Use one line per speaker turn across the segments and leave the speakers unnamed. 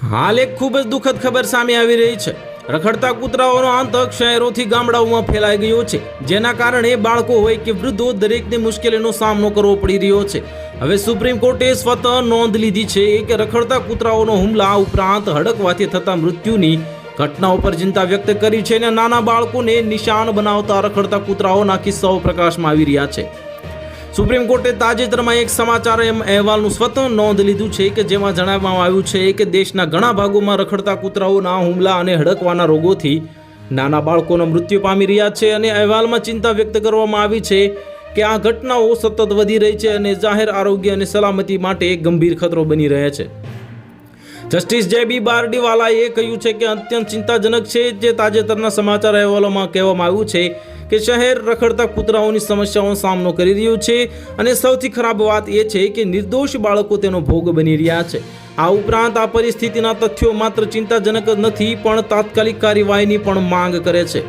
હાલ એક ખૂબ જ દુઃખદ ખબર સામે આવી રહી છે। રખડતા કૂતરાઓનો આતંક શહેરોથી ગામડાઓમાં ફેલાઈ ગયો છે, જેના કારણે બાળકો હોય કે વૃદ્ધો દરેકને મુશ્કેલીનો સામનો કરવો પડી રહ્યો છે। હવે સુપ્રીમ કોર્ટે સ્વતઃ નોંધ લીધી છે કે રખડતા કૂતરાઓનો હુમલા ઉપરાંત હડકવાથી થતા મૃત્યુની ઘટનાઓ પર ચિંતા વ્યક્ત કરી છે અને નાના બાળકોને નિશાન બનાવતા રખડતા કૂતરાઓના કિસ્સાઓ પ્રકાશમાં આવી રહ્યા છે। સુપ્રીમ કોર્ટે તાજેતરમાં એક સમાચાર અહેવાલનું સ્વતઃ નોંધ લીધું છે કે જેમાં જણાવવામાં આવ્યું છે કે દેશના ઘણા ભાગોમાં રખડતા કૂતરાઓના હુમલા અને હડકવાના રોગોથી નાના બાળકોના મૃત્યુ પામી રહ્યા છે અને અહેવાલમાં ચિંતા વ્યક્ત કરવામાં આવી છે કે આ ઘટનાઓ સતત વધી રહી છે અને જાહેર આરોગ્ય અને સલામતી માટે એક ગંભીર ખતરો બની રહે છે। જસ્ટિસ જે.બી. બારડીવાલાએ કહ્યું છે કે અત્યંત ચિંતાજનક છે જે તાજેતરના સમાચાર અહેવાલોમાં કહેવામાં આવ્યું છે કે શહેર રખડતા કૂતરાઓની સમસ્યાઓનો સામનો કરી રહ્યું છે અને સૌથી ખરાબ વાત એ છે કે નિર્દોષ બાળકો તેનો ભોગ બની રહ્યા છે। આ ઉપરાંત આ પરિસ્થિતિના તથ્યો માત્ર ચિંતાજનક જ નથી પણ તાત્કાલિક કાર્યવાહીની પણ માંગ કરે છે।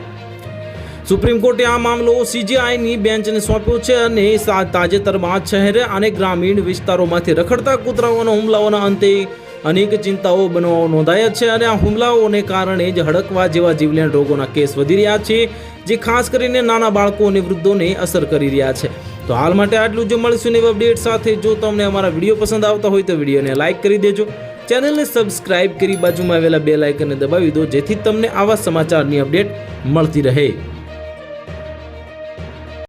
સુપ્રીમ કોર્ટે આ મામલો સીજેઆઈની બેન્ચને સોંપ્યો છે અને તાજેતરમાં શહેર અને ગ્રામીણ વિસ્તારોમાંથી રખડતા કૂતરાઓના હુમલાઓના અંતે અનેક ચિંતાઓ બનાવો નોંધાયા છે અને આ હુમલાઓને કારણે જ હડકવા જેવા જીવલેણ રોગોના કેસ વધી રહ્યા છે, જે ખાસ કરીને નાના બાળકો અને વૃદ્ધોને અસર કરી રહ્યા છે। તો હાલ માટે આટલું જ, મળીશું નવી અપડેટ સાથે। જો તમને અમારા વિડીયો પસંદ આવતા હોય તો વિડીયોને લાઇક કરી દેજો, ચેનલને સબસ્ક્રાઇબ કરી બાજુમાં આવેલા બેલ આઇકનને દબાવી દો, જેથી તમને આવા સમાચારની અપડેટ મળતી રહે।